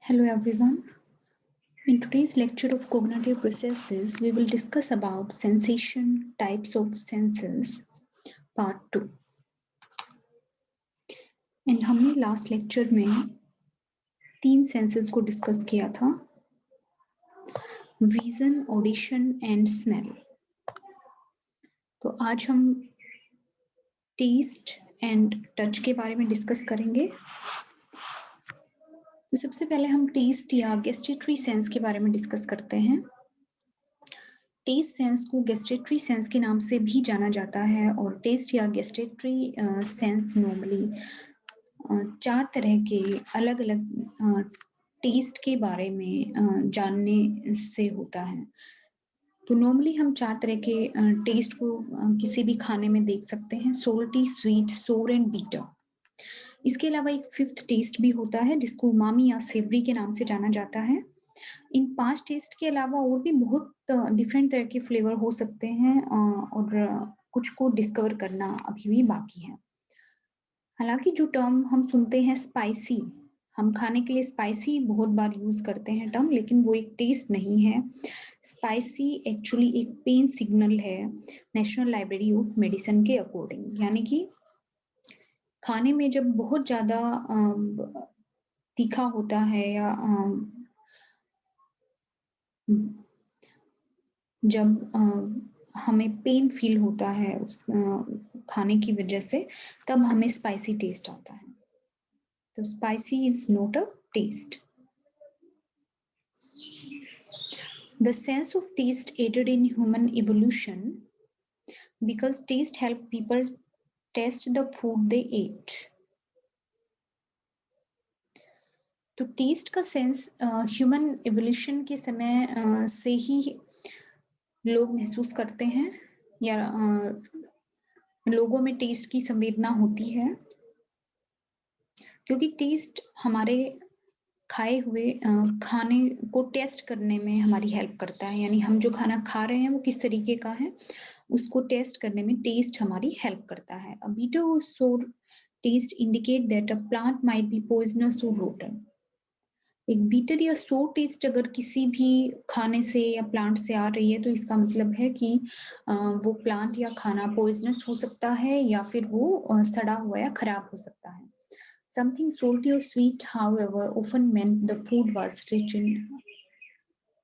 Hello everyone. In today's lecture of cognitive processes, we will discuss about sensation, types of senses, part 2. And हमने last lecture में 3 senses को discuss किया था, vision, audition and smell. तो आज हम test and touch के बारे में डिस्कस करेंगे। तो सबसे पहले हम टेस्ट या गैस्ट्रेटरी सेंस के बारे में डिस्कस करते हैं। टेस्ट सेंस को गैस्ट्रेटरी सेंस के नाम से भी जाना जाता है और टेस्ट या गैस्ट्रेटरी सेंस नॉर्मली 4 तरह के अलग अलग टेस्ट के बारे में जानने से होता है। तो नॉर्मली हम 4 तरह के टेस्ट को किसी भी खाने में देख सकते हैं, सोल्टी, स्वीट, सोर एंड बीटर। इसके अलावा एक 5th टेस्ट भी होता है जिसको उमामी या सेवरी के नाम से जाना जाता है। इन 5 टेस्ट के अलावा और भी बहुत डिफरेंट तरह के फ्लेवर हो सकते हैं और कुछ को डिस्कवर करना अभी भी बाकी है। हालांकि जो टर्म हम सुनते हैं स्पाइसी, हम खाने के लिए स्पाइसी बहुत बार यूज करते हैं टर्म, लेकिन वो एक टेस्ट नहीं है। स्पाइसी एक्चुअली एक पेन सिग्नल है नेशनल लाइब्रेरी ऑफ मेडिसिन के अकॉर्डिंग, यानी कि खाने में जब बहुत ज्यादा तीखा होता है या जब हमें पेन फील होता है उस खाने की वजह से, तब हमें स्पाइसी टेस्ट आता है। तो spicy is not a taste. The sense of taste aided in human evolution because taste helped people taste the food they ate. तो टेस्ट का सेंस ह्यूमन एवोल्यूशन के समय से ही लोग महसूस करते हैं या लोगों में टेस्ट की संवेदना होती है, क्योंकि टेस्ट हमारे खाए हुए खाने को टेस्ट करने में हमारी हेल्प करता है। यानी हम जो खाना खा रहे हैं वो किस तरीके का है, उसको टेस्ट करने में टेस्ट हमारी हेल्प करता है। अ bitter or sour taste indicate that a plant might be poisonous or rotten. एक बीटर या सोर टेस्ट अगर किसी भी खाने से या प्लांट से आ रही है तो इसका मतलब है कि वो प्लांट या खाना पॉइजनस हो सकता है या फिर वो सड़ा हुआ या खराब हो सकता है। Something salty or sweet, however, often meant the food was rich in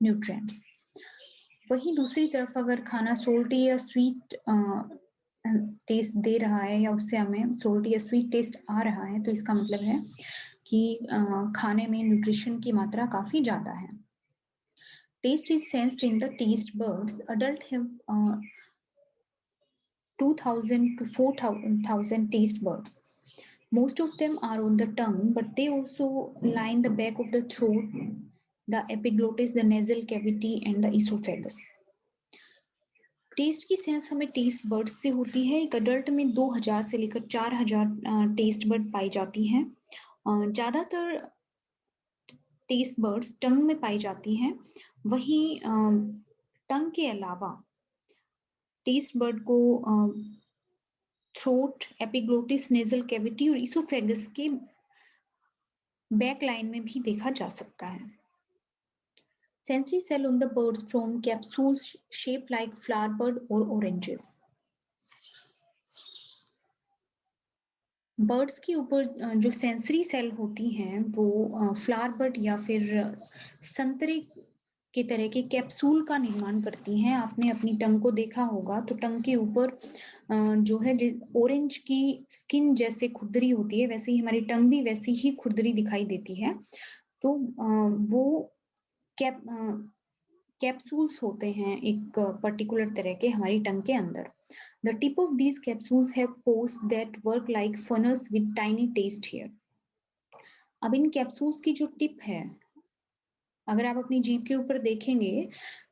nutrients. वहीं दूसरी तरफ अगर खाना सोल्टी या स्वीट टेस्ट दे रहा है या उससे हमें सोल्टी या स्वीट टेस्ट आ रहा है, तो इसका मतलब है कि खाने में न्यूट्रिशन की मात्रा काफी ज्यादा है। Taste is sensed in the taste buds. Adult have 2000 to 4000 taste buds. Most of them are on the tongue, but they also line the back of the throat, the epiglottis, the nasal cavity, and the esophagus. Taste की sense हमें taste buds से होती है। एक adult में 2000 से लेकर 4000 taste bud पाई जाती हैं। ज्यादातर टेस्ट बर्ड्स टंग में पाई जाती हैं। वहीं टंग के अलावा टेस्ट बर्ड को थ्रोट, एपिग्लोटिस, नेजल कैविटी और इसोफेगस के बैक लाइन में भी देखा जा सकता है। Sensory cell on the birds form capsules shaped like flower bud or oranges. Birds के ऊपर जो सेंसरी सेल होती हैं वो फ्लावर बड या फिर संतरे के तरह के कैप्सूल का निर्माण करती हैं। आपने अपनी टंग को देखा होगा तो टंग के ऊपर जो है ऑरेंज की स्किन जैसे खुरदरी होती है, वैसे ही हमारी टंग भी वैसी ही खुरदरी दिखाई देती है। तो वो कैप्सूल्स होते हैं एक पर्टिकुलर तरह के हमारी टंग के अंदर। The tip of these capsules have pores that work like funnels with tiny taste hair. अब इन कैप्सूल्स की जो टिप है, अगर आप अपनी जीभ के ऊपर देखेंगे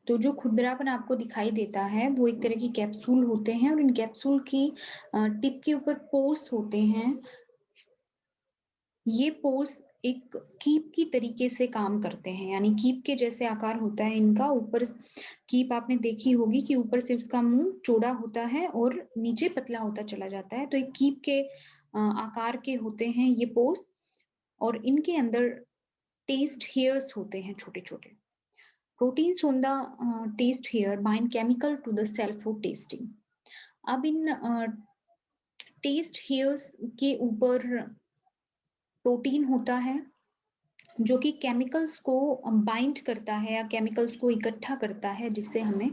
तो जो खुरदरापन आपको दिखाई देता है वो एक तरह की कैप्सूल होते हैं और इन कैप्सूल की टिप के ऊपर पोर्स होते हैं। ये पोर्स एक कीप की तरीके से काम करते हैं, यानी कीप के जैसे आकार होता है इनका। ऊपर कीप आपने देखी होगी कि ऊपर से उसका मुंह चौड़ा होता है और नीचे पतला होता चला जाता है। तो एक कीप के आकार के होते हैं ये पोर्स और इनके अंदर टेस्ट हेयर्स होते हैं छोटे छोटे। Proteins on the taste hair bind chemical to the cell for tasting. अब इन टेस्ट हेयर्स के ऊपर प्रोटीन होता है जो कि केमिकल्स को बाइंड करता है या केमिकल्स को इकट्ठा करता है, जिससे हमें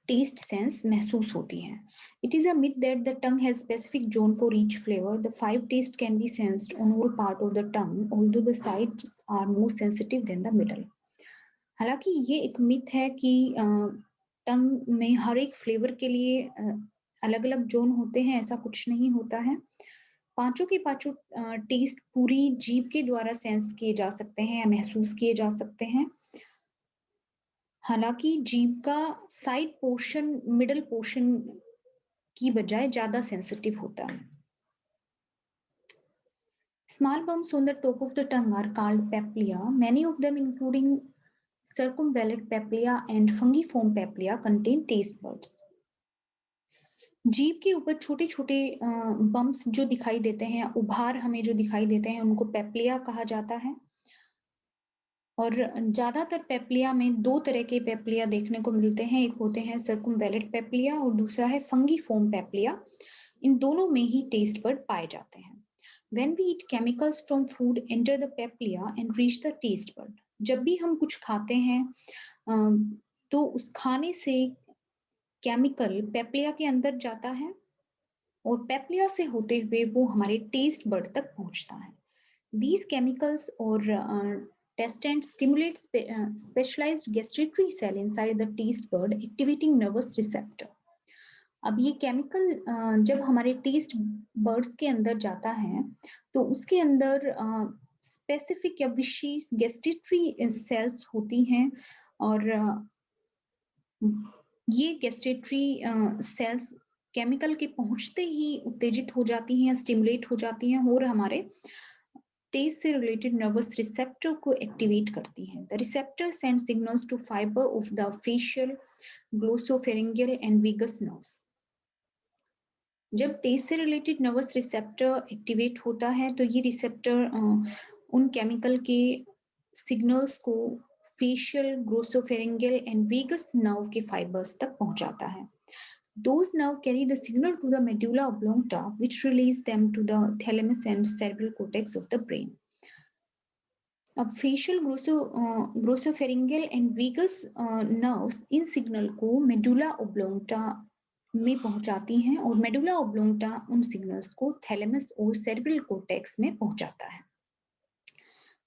टेस्ट सेंस महसूस होती है। It is a myth that the tongue has specific zone for each flavour. The 5 taste can be sensed on all part of the tongue, although the sides are more sensitive than the middle. हालांकि ये एक myth है कि टंग में हर एक flavour के लिए अलग अलग जोन होते हैं, ऐसा कुछ नहीं होता है। पांचों के पांचों टेस्ट पूरी जीभ के द्वारा सेंस किए जा सकते हैं या महसूस किए जा सकते हैं। हालांकि जीभ का साइड पोर्शन मिडल पोर्शन की बजाय ज्यादा सेंसिटिव होता है। Small bumps on the top of the tongue are called papilla. Many of them, including circumvallate papilla and fungiform papilla, contain taste buds. जीभ के ऊपर छोटे छोटे बम्प्स जो दिखाई देते हैं, उभार हमें जो दिखाई देते हैं, उनको पेप्लिया कहा जाता है। और ज्यादातर पेप्लिया में दो तरह के पेप्लिया देखने को मिलते हैं, एक होते हैं सर्कुमवैलेट पेप्लिया और दूसरा है फंगीफॉर्म पेप्लिया। इन दोनों में ही टेस्ट बड पाए जाते हैं। When we eat chemicals from food enter the papilla and reach the taste bud. जब भी हम कुछ खाते हैं तो उस खाने से केमिकल पेप्लिया के अंदर जाता है और पेप्लिया से होते हुए वो हमारे टेस्ट बड तक पहुंचता है। These chemicals or testants stimulate specialized gustatory cell inside the taste bud, activating nervous receptor. अब ये केमिकल जब हमारे टेस्ट बर्ड्स के अंदर जाता है तो उसके अंदर स्पेसिफिक या विशेष गैस्ट्रेटरी सेल्स होती हैं और ये गैस्ट्रेटरी सेल्स केमिकल के पहुंचते ही उत्तेजित हो जाती हैं, स्टिमुलेट हो जाती हैं और हमारे टेस्ट से रिलेटेड नर्वस रिसेप्टर को एक्टिवेट करती हैं। The receptor send signals to fibre of the facial, glossopharyngeal and vagus nerves. जब टेस्ट से रिलेटेड नर्वस रिसेप्टर एक्टिवेट होता है तो ये रिसेप्टर उन केमिकल के सिग्नल्स को facial, glossopharyngeal and vagus nerve के फाइबर्स तक पहुंचाता है। Those nerves carry the signal to the medulla oblongata, which relays them to the thalamus and cerebral cortex of the brain. अब facial, glossopharyngeal and vagus nerves इन signal को medulla oblongata में पहुंचाती हैं और मेडुला ओब्लोंगटा उन सिग्नल्स को thalamus और सेरेब्रल कोर्टेक्स में पहुंचाता है।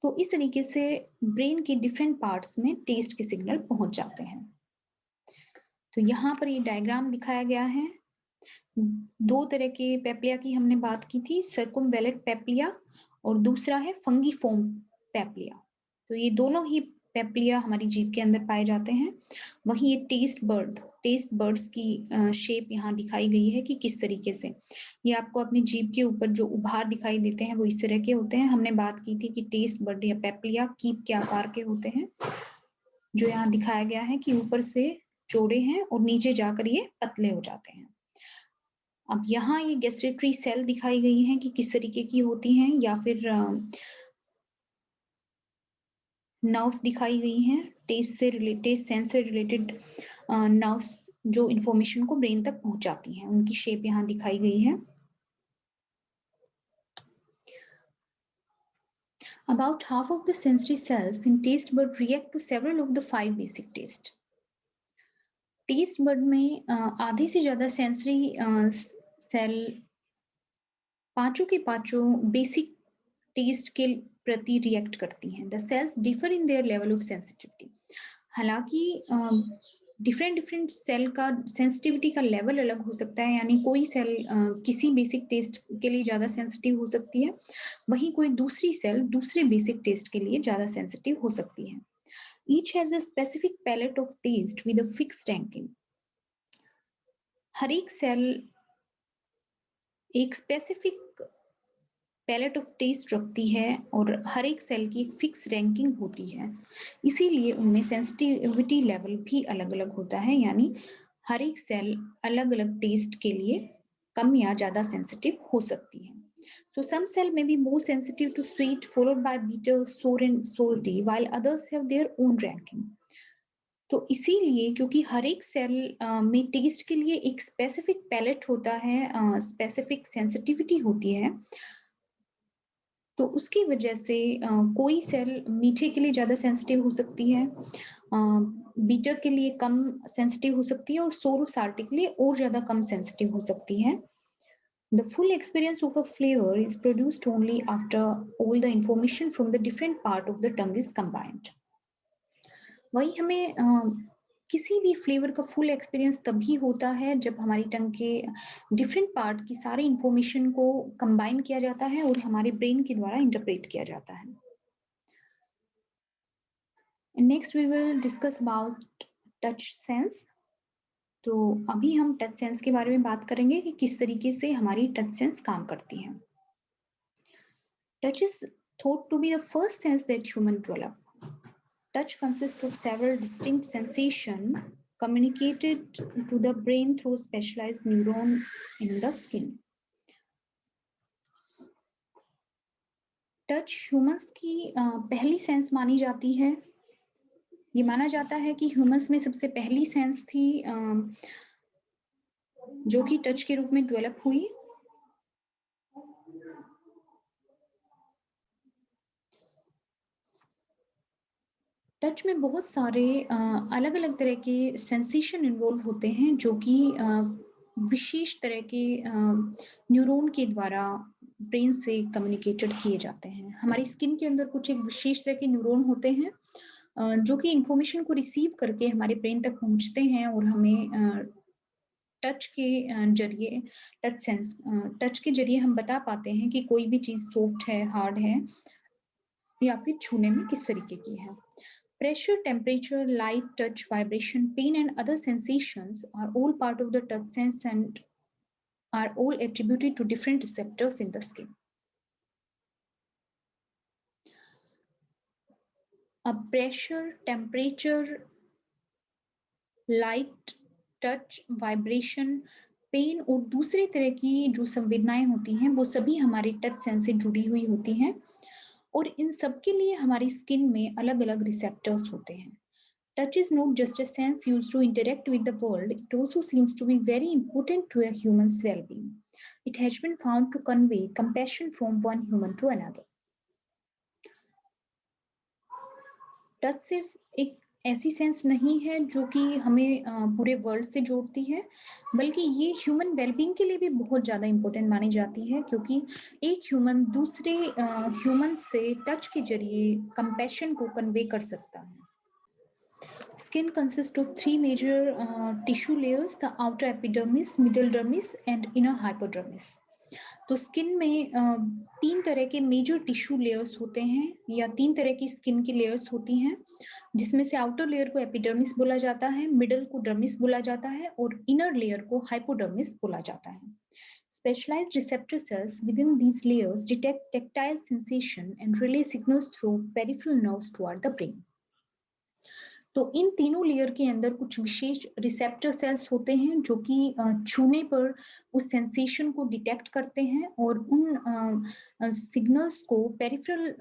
तो इस तरीके से ब्रेन के डिफरेंट पार्ट्स में टेस्ट के सिग्नल पहुंच जाते हैं। तो यहाँ पर ये डायग्राम दिखाया गया है। दो तरह के पेप्लिया की हमने बात की थी, सर्कुमवैलेट पेप्लिया और दूसरा है फंगीफॉर्म पेप्लिया। तो ये दोनों ही पेप्लिया हमारी जीभ के अंदर पाए जाते हैं। वहीं ये टेस्ट बर्ड्स की शेप यहाँ दिखाई गई है कि किस तरीके से ये आपको अपनी जीभ के ऊपर जो उभार दिखाई देते हैं वो इस तरह के होते हैं। हमने बात की थी कि टेस्ट बर्ड या पेप्लिया कीप के आकार के होते हैं, जो यहाँ दिखाया गया है कि ऊपर से चौड़े हैं और नीचे जाकर ये पतले हो जाते हैं। अब यहाँ ये गैस्ट्रेटरी सेल दिखाई गई हैं कि किस तरीके की होती हैं, या फिर नर्व्स दिखाई गई हैं, टेस्ट सेंस से रिलेटेड नर्व्स जो इंफॉर्मेशन को ब्रेन तक पहुंचाती हैं, उनकी शेप यहाँ दिखाई गई है। About half of the sensory cells in taste bud react to several of the 5 basic taste. Taste bud में आधे से ज्यादा सेंसरी सेल पांचों के पांचों बेसिक टेस्ट के प्रति रिएक्ट करती हैं। The cells differ in their level of sensitivity. हालांकि डिफरेंट सेल का सेंसिटिविटी का लेवल अलग हो सकता है, यानी कोई सेल किसी बेसिक टेस्ट के लिए ज्यादा सेंसिटिव हो सकती है, वहीं कोई दूसरी सेल दूसरे बेसिक टेस्ट के लिए ज्यादा सेंसिटिव हो सकती है। Each has a specific palette of taste with a fixed ranking. हर एक सेल एक स्पेसिफिक पैलेट ऑफ टेस्ट रखती है और हर एक सेल की एक फिक्स रैंकिंग होती है, इसीलिए उनमें सेंसिटिविटी लेवल भी अलग अलग होता है, यानी हर एक सेल अलग अलग टेस्ट के लिए कम या ज्यादा सेंसिटिव हो सकती है। So some cell may be more sensitive to sweet, followed by bitter, sour and salty, while others have their own ranking. तो इसीलिए क्योंकि हर एक सेल में टेस्ट के लिए एक स्पेसिफिक पैलेट होता है, स्पेसिफिक सेंसिटिविटी होती है, तो उसकी वजह से कोई सेल मीठे के लिए ज़्यादा सेंसिटिव हो सकती है, बीटर के लिए कम सेंसिटिव हो सकती है और सोर और साल्टी के लिए और ज़्यादा कम सेंसिटिव हो सकती है. The full experience of a flavor is produced only after all the information from the different part of the tongue is combined. वही हमें किसी भी फ्लेवर का फुल एक्सपीरियंस तभी होता है जब हमारी टंग के डिफरेंट पार्ट की सारी इंफॉर्मेशन को कंबाइन किया जाता है और हमारे ब्रेन के द्वारा इंटरप्रेट किया जाता है. Next we will discuss about touch sense. तो अभी हम टच सेंस के बारे में बात करेंगे कि किस तरीके से हमारी टच सेंस काम करती है. Touch is thought to be the first sense that human develop. Touch consists of several distinct sensations communicated to the brain through specialized neuron in the skin. Touch humans की पहली sense मानी जाती है. ये माना जाता है कि ह्यूमंस में सबसे पहली सेंस थी जो कि टच के रूप में डेवलप हुई. टच में बहुत सारे अलग अलग तरह के सेंसेशन इन्वॉल्व होते हैं जो कि विशेष तरह के न्यूरॉन के द्वारा ब्रेन से कम्युनिकेटेड किए जाते हैं. हमारी स्किन के अंदर कुछ एक विशेष तरह के न्यूरॉन होते हैं जो कि इंफॉर्मेशन को रिसीव करके हमारे ब्रेन तक पहुंचते हैं और हमें टच के जरिए टच के जरिए हम बता पाते हैं कि कोई भी चीज सॉफ्ट है, हार्ड है या फिर छूने में किस तरीके की है. Pressure, temperature, light, touch, vibration, pain and other sensations are all part of the touch sense and are all attributed to different receptors in the skin. Pressure, temperature, light, touch, vibration, pain और दूसरे तरह की जो संवेदनाएं होती हैं वो सभी हमारे टच सेंस से जुड़ी हुई होती हैं और इन सब के लिए हमारी स्किन में अलग-अलग रिसेप्टर्स होते हैं. Touch is not just a sense used to interact with the world, it also seems to be very important to a human's well-being. It has been found to convey compassion from one human to another. Touch सिर्फ एक ऐसी sense नहीं है जो कि हमें पूरे world से जोड़ती है, बल्कि ये ह्यूमन वेलबींग के लिए भी बहुत ज़्यादा इम्पोर्टेंट मानी जाती है क्योंकि एक ह्यूमन दूसरे ह्यूमन से टच के जरिए कंपैशन को कन्वे कर सकता है. Skin consists of three major tissue layers, the outer epidermis, middle dermis and inner hypodermis. तो स्किन में तीन तरह के मेजर टिश्यू लेयर्स होते हैं या तीन तरह की स्किन की लेयर्स होती हैं जिसमें से आउटर लेयर को एपिडर्मिस बोला जाता है, मिडल को डर्मिस बोला जाता है और इनर लेयर को हाइपोडर्मिस बोला जाता है. Specialized receptor cells within these layers detect tactile sensation and relay signals through peripheral nerves toward the brain. तो इन तीनों लेयर के अंदर कुछ विशेष रिसेप्टर सेल्स होते हैं जो कि छूने पर उस सेंसेशन को डिटेक्ट करते हैं और उन सिग्नल्स को पेरिफेरल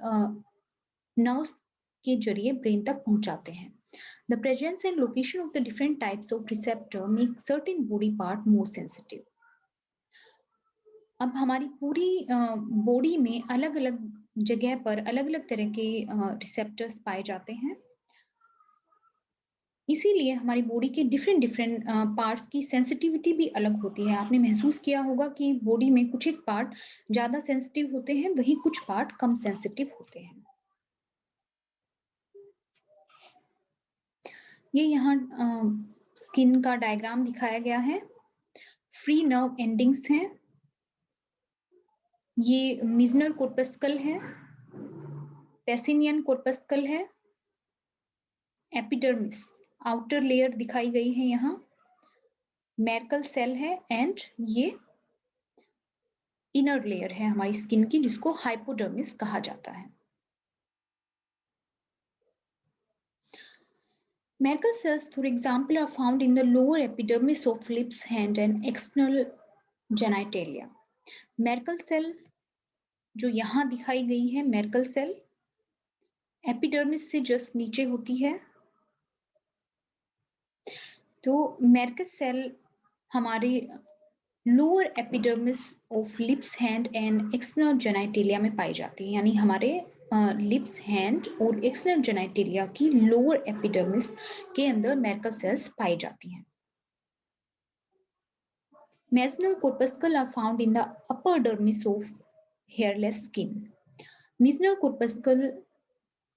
नर्व्स के जरिए ब्रेन तक पहुंचाते हैं. The presence and location of the different types of receptor make certain body part more sensitive. अब हमारी पूरी बॉडी में अलग-अलग जगह पर अलग-अलग तरह के रिसेप्टर्स पाए जाते हैं. इसीलिए हमारी बॉडी के डिफरेंट पार्ट्स की सेंसिटिविटी भी अलग होती है. आपने महसूस किया होगा कि बॉडी में कुछ एक पार्ट ज़्यादा सेंसिटिव होते हैं, वहीं कुछ पार्ट कम सेंसिटिव होते हैं. ये यहाँ स्किन का डायग्राम दिखाया गया है. फ्री नर्व एंडिंग्स हैं. ये मिजनर कॉर्पस्कल है, पेसिनियन कॉर्पस्कल है, एपिडर्मिस आउटर लेयर दिखाई गई है यहाँ, मेरकल सेल है एंड ये इनर लेयर है हमारी स्किन की जिसको हाइपोडर्मिस कहा जाता है. Merkel cells, for example, are found in the lower epidermis of lips, hand and external genitalia. Merkel cell जो यहाँ दिखाई गई है मेरकल सेल, एपिडर्मिस से जस्ट नीचे होती है। तो मेरकल सेल हमारे lower epidermis of lips, hand and external genitalia में पाई जाती है, यानी हमारे लिप्स, हैंड और एक्सटर्नल जेनिटलिया की लोअर एपिडर्मिस के अंदर मेरकल सेल्स पाई जाती हैं। Mesenal corpuscle are found in the upper dermis of hairless skin. Mesenal corpuscle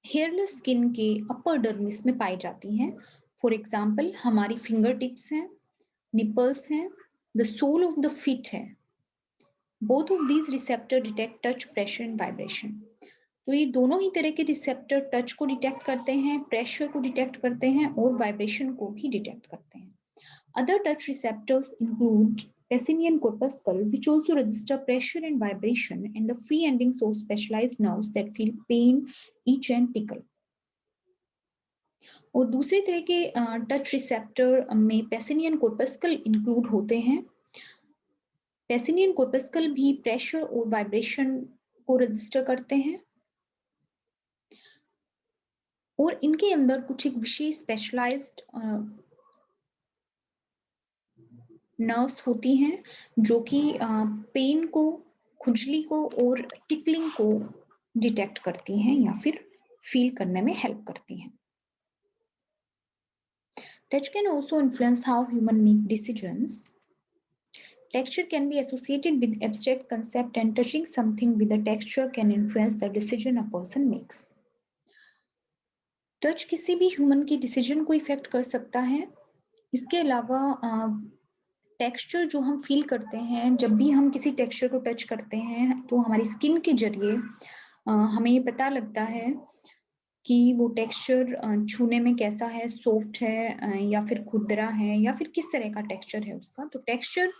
hairless skin के upper dermis में पाई जाती हैं। For example, हमारी फिंगर टिप्स हैं, nipples हैं, the sole of the feet है। Both of these receptor detect touch, pressure and vibration. तो ये दोनों ही तरह के रिसेप्टर टच को डिटेक्ट करते हैं, प्रेशर को डिटेक्ट करते हैं और वाइब्रेशन को भी डिटेक्ट करते हैं। Other touch receptors include Pacinian corpuscle, which also register pressure and vibration, and the free endings of specialized nerves that feel pain, itch and tickle. और दूसरे तरह के टच रिसेप्टर में पेसिनियन कोर्पस्कल इंक्लूड होते हैं। पेसिनियन कोर्पस्कल भी प्रेशर और वाइब्रेशन को रजिस्टर करते हैं और इनके अंदर कुछ एक विशेष स्पेशलाइज्ड नर्व्स होती हैं जो कि पेन को, खुजली को और टिकलिंग को डिटेक्ट करती हैं या फिर फील करने में हेल्प करती हैं। Touch can also influence how humans make decisions. Texture can be associated with abstract concept, and touching something with a texture can influence the decision a person makes. Touch किसी भी human की decision को effect कर सकता है। इसके अलावा texture जो हम फील करते हैं, जब भी हम किसी टेक्सचर को टच करते हैं तो हमारी स्किन के जरिए हमें ये पता लगता है कि वो टेक्सचर छूने में कैसा है, सॉफ्ट है या फिर खुरदरा है या फिर किस तरह का टेक्सचर है उसका। तो टेक्सचर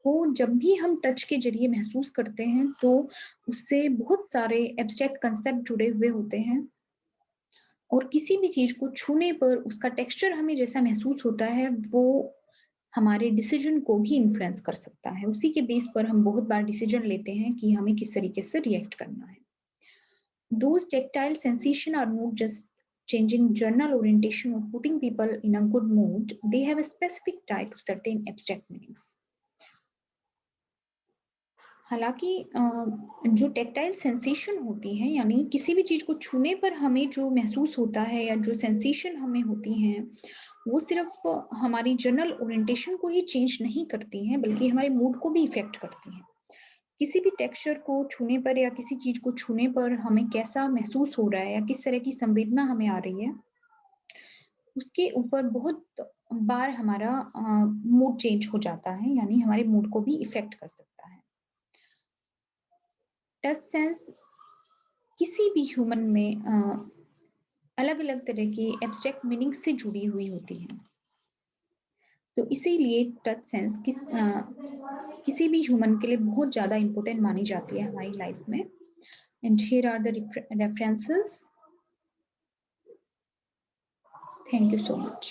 को जब भी हम टच के जरिए महसूस करते हैं तो उससे बहुत सारे एब्स्ट्रैक्ट कंसेप्ट जुड़े हुए होते हैं और किसी भी चीज को छूने पर उसका टेक्सचर हमें जैसा महसूस होता है वो हमारे डिसीजन को भी इन्फ्लुएंस कर सकता है। उसी के बेस पर हम बहुत बार डिसीजन लेते हैं कि हमें किस तरीके से रिएक्ट करना है। Those tactile sensations are not just changing journal orientation or putting people in a good mood, they have a specific type of certain abstract meanings. हालांकि जो टेक्टाइल सेंसेशन होती है, यानी किसी भी चीज को छूने पर हमें जो महसूस होता है या जो सेंसेशन हमें होती हैं, वो सिर्फ हमारी जनरल ओरिएंटेशन को ही चेंज नहीं करती हैं बल्कि हमारे मूड को भी इफेक्ट करती हैं। किसी भी टेक्सचर को छूने पर या किसी चीज को छूने पर हमें कैसा महसूस हो रहा है या किस तरह की संवेदना हमें आ रही है, उसके ऊपर बहुत बार हमारा मूड चेंज हो जाता है, यानी हमारे मूड को भी इफेक्ट कर सकता है। टच सेंस किसी भी ह्यूमन में अलग-अलग तरह की एब्स्ट्रैक्ट मीनिंग से जुड़ी हुई होती है। तो इसीलिए टच सेंस किसी भी ह्यूमन के लिए बहुत ज्यादा इंपॉर्टेंट मानी जाती है हमारी लाइफ में। And here are the references. Thank you so much.